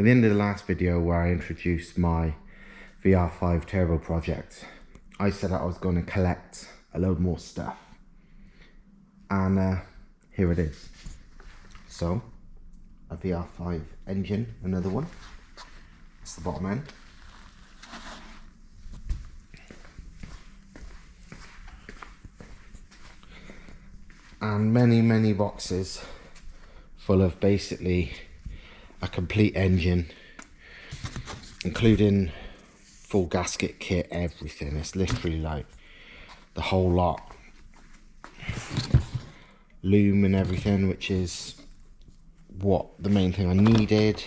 In the end of the last video where I introduced my VR5 turbo project, I said I was going to collect a load more stuff, and here it is. So, a VR5 engine, another one. That's the bottom end. And many boxes full of basically a complete engine, including full gasket kit, everything. It's literally like the whole lot. Loom and everything, which is what the main thing I needed.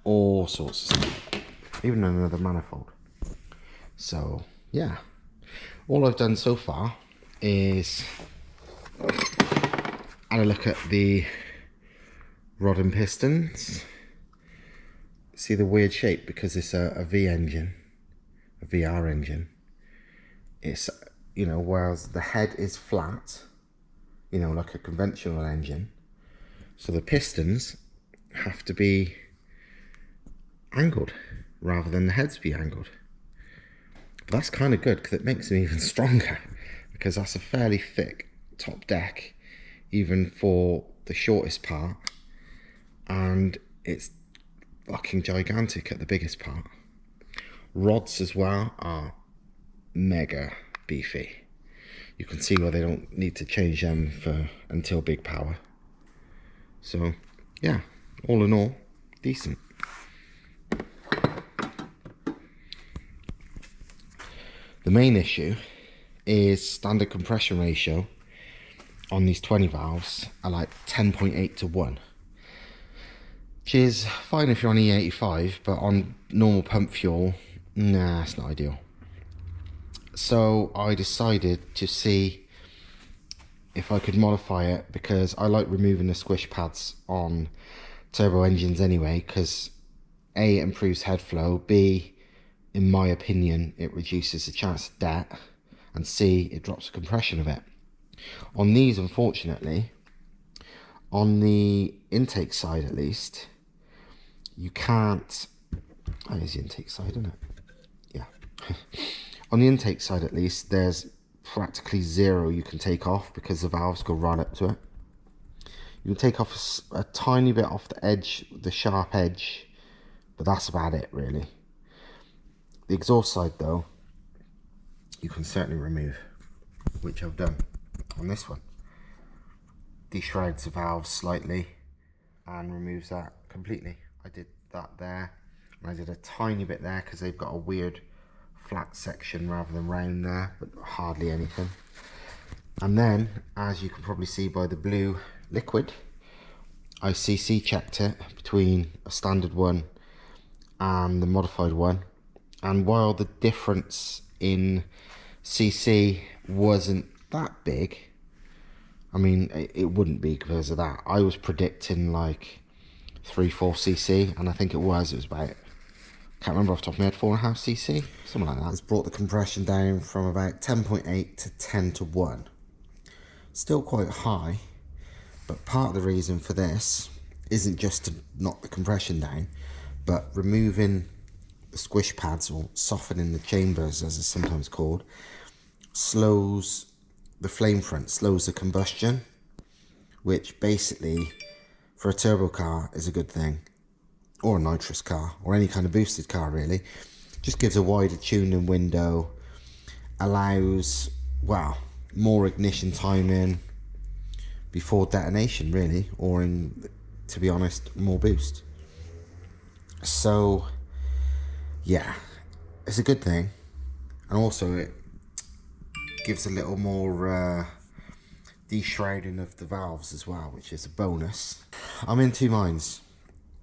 All sorts of stuff. Even another manifold. So yeah, all I've done so far is had a look at the rod and pistons. See the weird shape because it's a V engine, a VR engine. It's, you know, whereas the head is flat, you know, like a conventional engine, so the pistons have to be angled rather than the heads be angled. But that's kind of good because it makes them even stronger, because that's a fairly thick top deck even for the shortest part, and it's fucking gigantic at the biggest part. Rods as well are mega beefy. You can see why they don't need to change them until big power. So yeah, all in all, decent. The main issue is standard compression ratio on these 20 valves are like 10.8 to 1. Which is fine if you're on E85, but on normal pump fuel, nah, it's not ideal. So I decided to see if I could modify it, because I like removing the squish pads on turbo engines anyway, because A, it improves head flow, B, in my opinion, it reduces the chance of debt, and C, it drops the compression a bit. On these, unfortunately, on the intake side at least, you can't. Oh, there's the intake side, isn't it? Yeah. On the intake side at least, there's practically zero you can take off because the valves go right up to it. You can take off a tiny bit off the edge, the sharp edge, but that's about it really. The exhaust side though, you can certainly remove, which I've done on this one. Deshreds the valves slightly and removes that completely. I did that there, and I did a tiny bit there because they've got a weird flat section rather than round there, but hardly anything. And then, as you can probably see by the blue liquid, I CC checked it between a standard one and the modified one, and while the difference in CC wasn't that big, I mean, it wouldn't be because of that. I was predicting like 3-4 cc, and I think it was about, can't remember off the top of my head, 4.5 cc, something like that. It's brought the compression down from about 10.8 to 10 to 1. Still quite high, but part of the reason for this isn't just to knock the compression down, but removing the squish pads, or softening the chambers as it's sometimes called, slows the flame front, slows the combustion, which basically for a turbo car is a good thing, or a nitrous car, or any kind of boosted car really. Just gives a wider tuning window, allows, well, more ignition timing before detonation really, or in, to be honest, more boost. So yeah, it's a good thing, and also it gives a little more deshrouding of the valves as well, which is a bonus. I'm in two minds.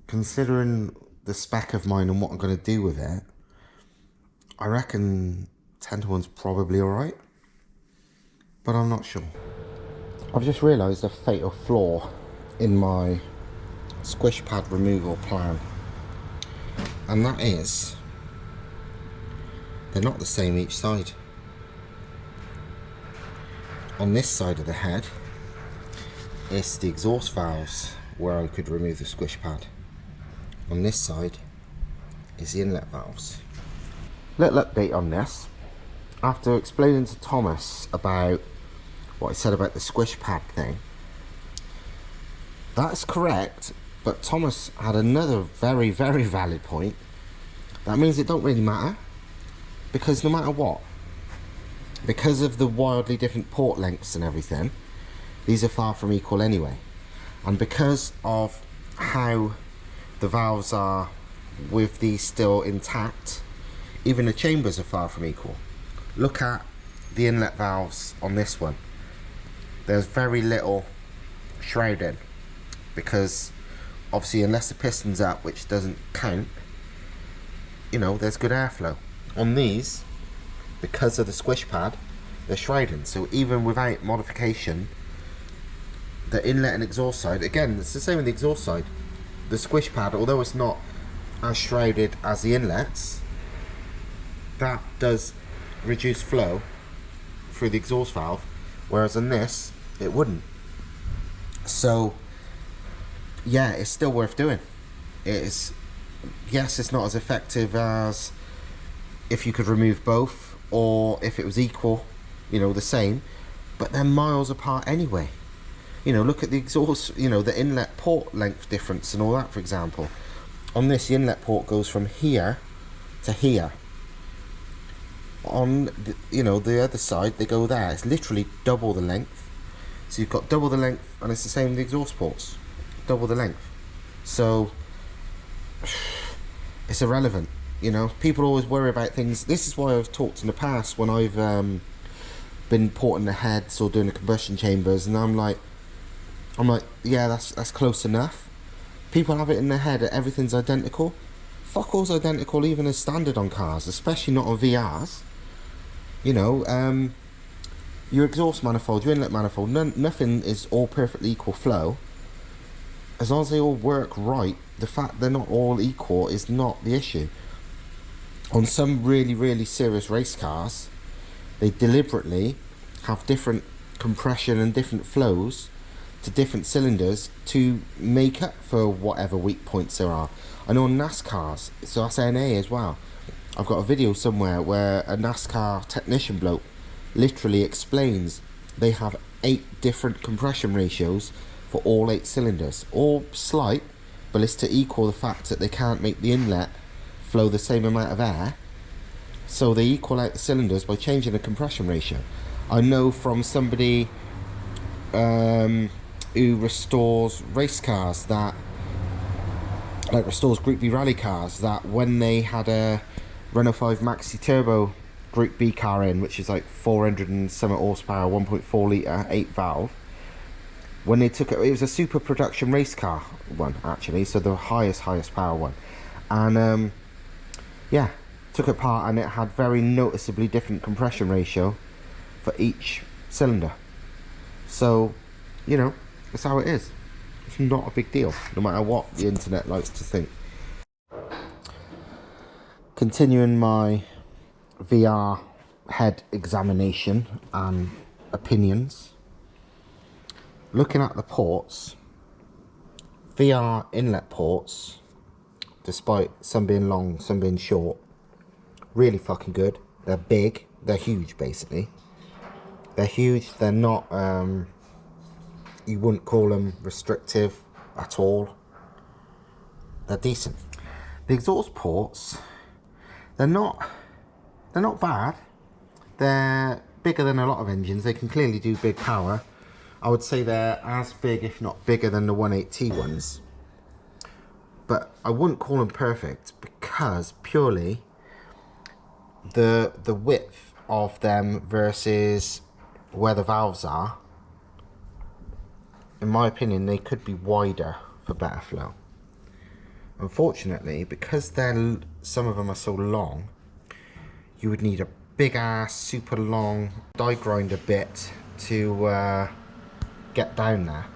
Considering the spec of mine and what I'm going to do with it, I reckon 10 to 1's probably alright, but I'm not sure. I've just realised a fatal flaw in my squish pad removal plan, and that is they're not the same each side. On this side of the head, it's the exhaust valves where I could remove the squish pad. on this side is the inlet valves. Little update on this. After explaining to Thomas about what I said about the squish pad thing, that's correct, but Thomas had another very, very valid point. That means it don't really matter, because no matter what, because of the wildly different port lengths and everything, these are far from equal anyway. And because of how the valves are with these still intact, even the chambers are far from equal. Look at the inlet valves on this one. There's very little shrouding, because obviously unless the piston's up, which doesn't count, you know, there's good airflow. On these, because of the squish pad, they're shrouding. So even without modification, the inlet and exhaust side, again, it's the same with the exhaust side. The squish pad, although it's not as shrouded as the inlets, that does reduce flow through the exhaust valve, whereas on this, it wouldn't. So, yeah, it's still worth doing. It's, yes, it's not as effective as if you could remove both, or if it was equal, you know, the same, but they're miles apart anyway. You know, look at the exhaust, you know, the inlet port length difference and all that, for example. On this, the inlet port goes from here to here. On the, you know, the other side, they go there. It's literally double the length. So you've got double the length, and it's the same with the exhaust ports, double the length. So it's irrelevant. You know, people always worry about things. This is why I've talked in the past when I've been porting the heads or doing the combustion chambers, and I'm like, yeah, that's close enough. People have it in their head that everything's identical. Fuck all's identical, even as standard on cars, especially not on VRs. You know, your exhaust manifold, your inlet manifold, nothing is all perfectly equal flow. As long as they all work right, the fact they're not all equal is not the issue. On some really, really serious race cars, they deliberately have different compression and different flows to different cylinders to make up for whatever weak points there are. I know on NASCARs, so that's NA as well. I've got a video somewhere where a NASCAR technician bloke literally explains they have 8 different compression ratios for all 8 cylinders. All slight, but it's to equal the fact that they can't make the inlet flow the same amount of air, so they equal out the cylinders by changing the compression ratio. I know from somebody who restores race cars, that like restores Group B rally cars, that when they had a Renault 5 Maxi Turbo Group B car in, which is like 400 and some horsepower, 1.4 litre, 8 valve, when they took it, it was a super production race car one actually, so the highest power one, and yeah, took it apart and it had very noticeably different compression ratio for each cylinder. So, you know, that's how it is. It's not a big deal, no matter what the internet likes to think. Continuing my VR head examination and opinions, looking at the ports, VR inlet ports, despite some being long, some being short, really fucking good. They're big, they're huge basically. They're huge, they're not, you wouldn't call them restrictive at all. They're decent. The exhaust ports, they're not bad. They're bigger than a lot of engines. They can clearly do big power. I would say they're as big, if not bigger, than the 1.8T ones. But I wouldn't call them perfect, because purely the width of them versus where the valves are, in my opinion, they could be wider for better flow. Unfortunately, because some of them are so long, you would need a big ass, super long die grinder bit to get down there,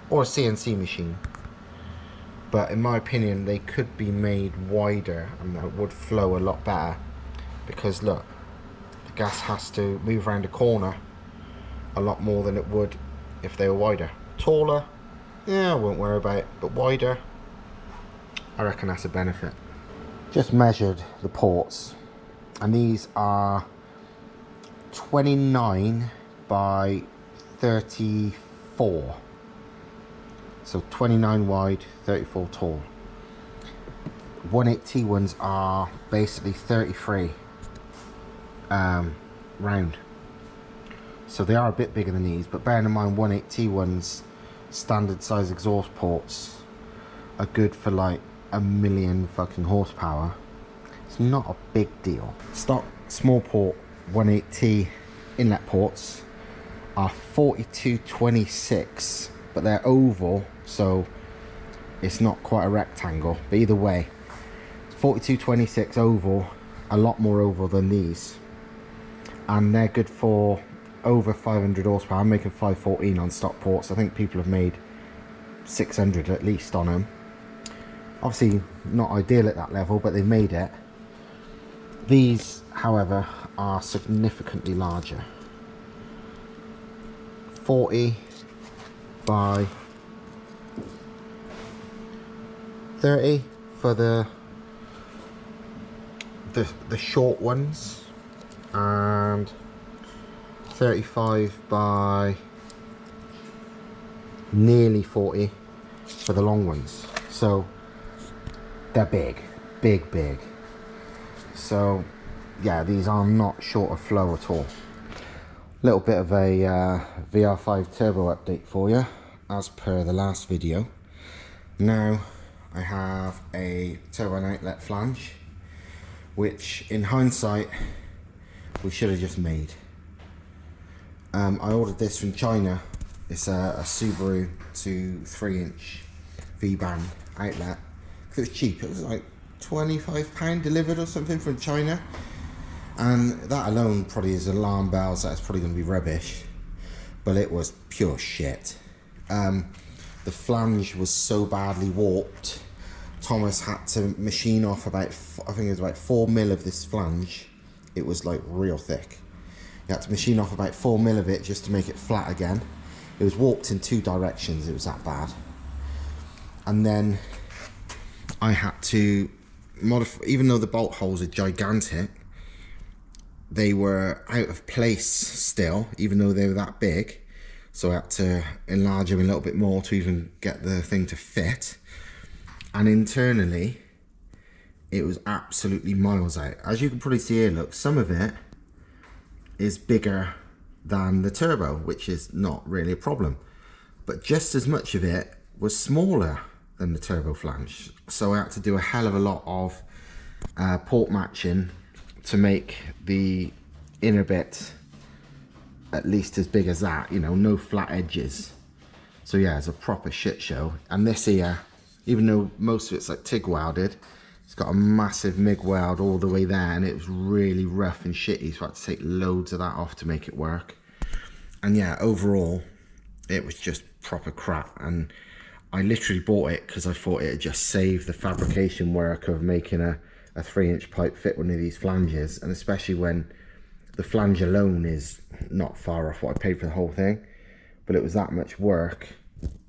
or a CNC machine. But in my opinion, they could be made wider and that would flow a lot better, because look, the gas has to move around the corner a lot more than it would if they were wider. Taller, yeah, I won't worry about it, but wider, I reckon that's a benefit. Just measured the ports, and these are 29 by 34. So 29 wide, 34 tall. 180 ones are basically 33 round. So they are a bit bigger than these, but bearing in mind 180 ones, standard size exhaust ports, are good for like 1,000,000 fucking horsepower. It's not a big deal. Stock small port 180 inlet ports are 4226, but they're oval, so it's not quite a rectangle. But either way, 4226 oval, a lot more oval than these, and they're good for over 500 horsepower. I'm making 514 on stock ports. I think people have made 600 at least on them. Obviously not ideal at that level, but they've made it. These, however, are significantly larger. 40 by 30 for the short ones, and 35 by nearly 40 for the long ones. So they're big. So yeah, these are not short of flow at all. Little bit of a VR5 turbo update for you, as per the last video. Now I have a turbo and outlet flange, which in hindsight we should have just made. I ordered this from China. It's a Subaru to 3-inch V-band outlet. It was cheap. It was like £25 delivered or something from China, and that alone probably is alarm bells that it's probably going to be rubbish, but it was pure shit. The flange was so badly warped, Thomas had to machine off about, I think it was about 4 mil of this flange. It was like real thick. You had to machine off about 4 mil of it just to make it flat again. It was warped in 2 directions, it was that bad. And then I had to modify, even though the bolt holes are gigantic, they were out of place still, even though they were that big. So I had to enlarge them a little bit more to even get the thing to fit. And internally, it was absolutely miles out. As you can probably see here, look, some of it is bigger than the turbo, which is not really a problem. But just as much of it was smaller than the turbo flange. So I had to do a hell of a lot of port matching to make the inner bit at least as big as that, you know, no flat edges. So yeah, it's a proper shit show. And this here, even though most of it's like TIG welded, it's got a massive MIG weld all the way there, and it was really rough and shitty, so I had to take loads of that off to make it work. And yeah, overall it was just proper crap, and I literally bought it because I thought it'd just save the fabrication work of making a 3-inch pipe fit one of these flanges, and especially when the flange alone is not far off what I paid for the whole thing. But it was that much work,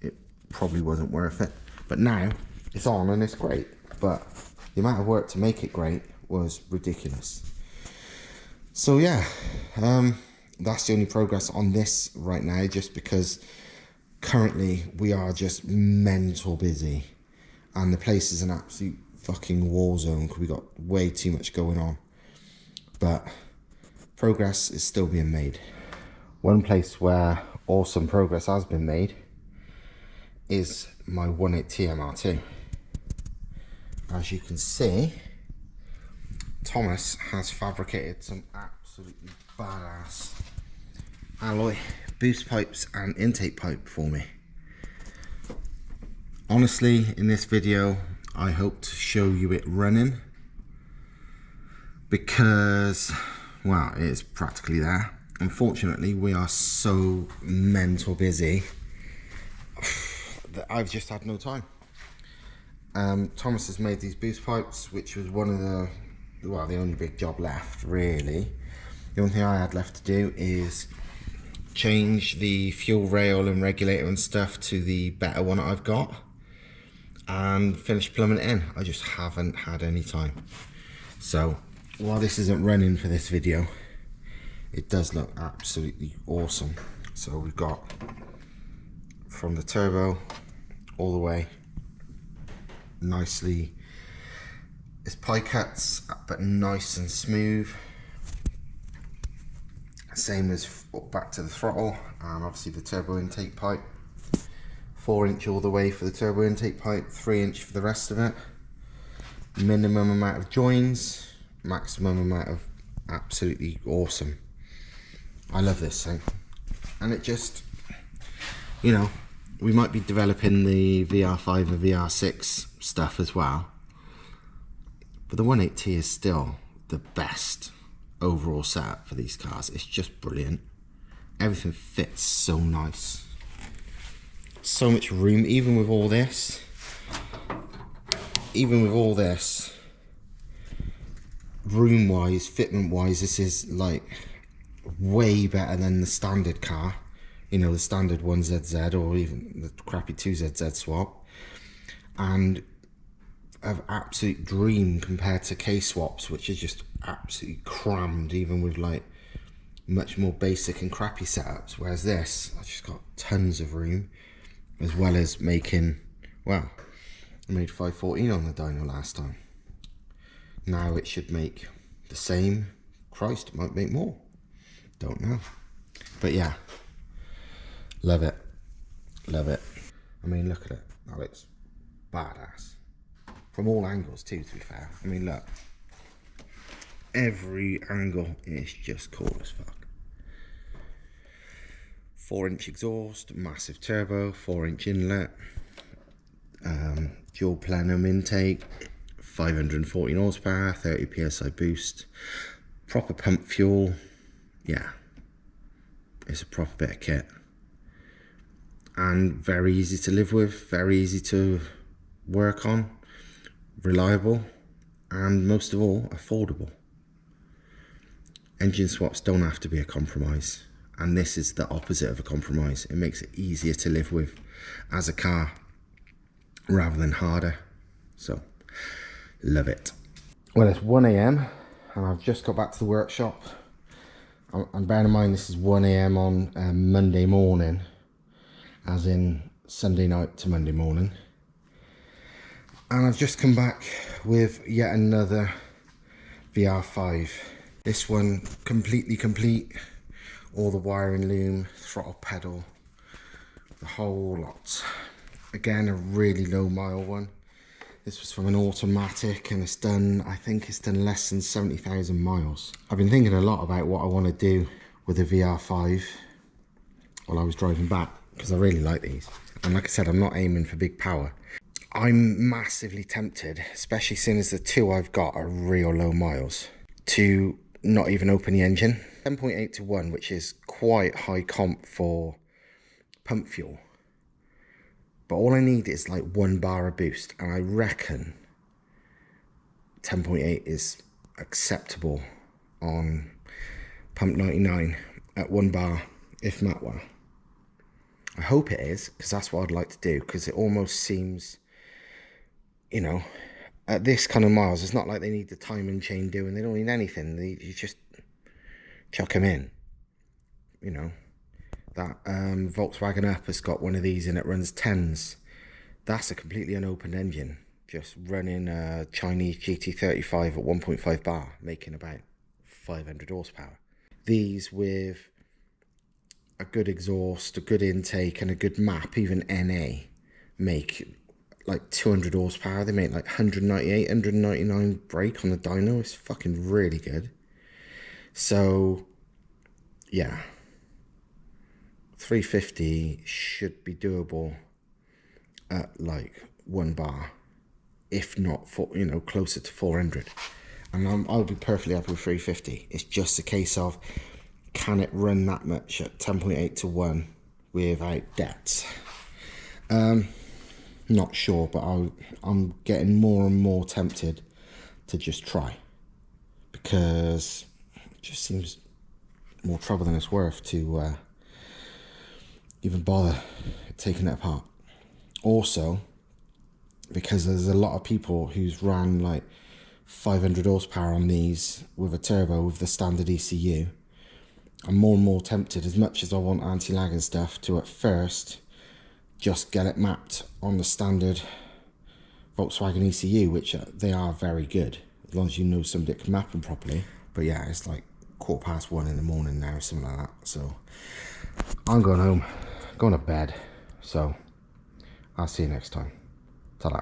it probably wasn't worth it. But now it's on and it's great, but the amount of work to make it great was ridiculous. So yeah, that's the only progress on this right now, just because currently we are just mental busy and the place is an absolute fucking war zone because we got way too much going on. But progress is still being made. One place where awesome progress has been made is my 180 MR2. As you can see, Thomas has fabricated some absolutely badass alloy boost pipes and intake pipe for me. Honestly, in this video I hope to show you it running, because, well, it is practically there. Unfortunately, we are so mental busy that I've just had no time. Thomas has made these boost pipes, which was one of the, well, the only big job left really. The only thing I had left to do is change the fuel rail and regulator and stuff to the better one that I've got. and finish plumbing it in. I just haven't had any time. So while this isn't running for this video, it does look absolutely awesome. So we've got from the turbo all the way nicely, it's pie cuts but nice and smooth. Same as back to the throttle, and obviously the turbo intake pipe, 4" all the way for the turbo intake pipe, 3" for the rest of it. Minimum amount of joins, maximum amount of absolutely awesome. I love this thing. And it just, you know, we might be developing the VR5 and VR6 stuff as well, but the 1.8T is still the best overall setup for these cars. It's just brilliant. Everything fits so nice. So much room, even with all this. Room wise, fitment wise, this is like way better than the standard car. You know, the standard 1ZZ or even the crappy 2ZZ swap. And an absolute dream compared to K-swaps, which is just absolutely crammed, even with like much more basic and crappy setups. Whereas this, I've just got tons of room, as well as making, well, I made 514 on the dyno last time. Now it should make the same. Christ, it might make more. Don't know. But yeah, love it. Love it. I mean, look at it. That looks badass. From all angles too, to be fair. I mean, look. Every angle is just cool as fuck. 4" exhaust, massive turbo, 4" inlet, dual plenum intake, 514 horsepower, 30 psi boost, proper pump fuel. Yeah, it's a proper bit of kit. And very easy to live with, very easy to work on, reliable, and most of all, affordable. Engine swaps don't have to be a compromise, and this is the opposite of a compromise. It makes it easier to live with as a car rather than harder. So, love it. Well, it's 1 AM and I've just got back to the workshop. And bearing in mind this is 1 AM on Monday morning, as in Sunday night to Monday morning. And I've just come back with yet another VR5. This one completely complete, all the wiring loom, throttle pedal, the whole lot. Again, a really low mile one. This was from an automatic and it's done, I think it's done less than 70,000 miles. I've been thinking a lot about what I want to do with the VR5 while I was driving back, because I really like these. And like I said, I'm not aiming for big power. I'm massively tempted, especially seeing as the two I've got are real low miles, to not even open the engine. 10.8 to 1, which is quite high comp for pump fuel. But all I need is like 1 bar of boost, and I reckon 10.8 is acceptable on pump 99 at 1 bar, if not well. I hope it is, because that's what I'd like to do, because it almost seems, you know, at this kind of miles, it's not like they need the timing chain doing, they don't need anything, you just chuck them in, you know. That Volkswagen Up has got one of these and it runs 10s. That's a completely unopened engine, just running a Chinese GT35 at 1.5 bar, making about 500 horsepower. These with a good exhaust, a good intake and a good map, even NA, make like 200 horsepower. They make like 198, 199 brake on the dyno. It's fucking really good. So yeah, 350 should be doable at like 1 bar, if not, for, you know, closer to 400. And I'll be perfectly happy with 350. It's just a case of, can it run that much at 10.8 to 1 without debts? Not sure, but I'm getting more and more tempted to just try, because it just seems more trouble than it's worth to even bother taking it apart. Also, because there's a lot of people who's ran like 500 horsepower on these with a turbo with the standard ECU. I'm more and more tempted, as much as I want anti-lag and stuff, to at first just get it mapped on the standard Volkswagen ECU, which they are very good, as long as you know somebody that can map them properly. But yeah, it's like 1:15 in the morning now, something like that. So I'm going home, going to bed. So I'll see you next time. Ta-da.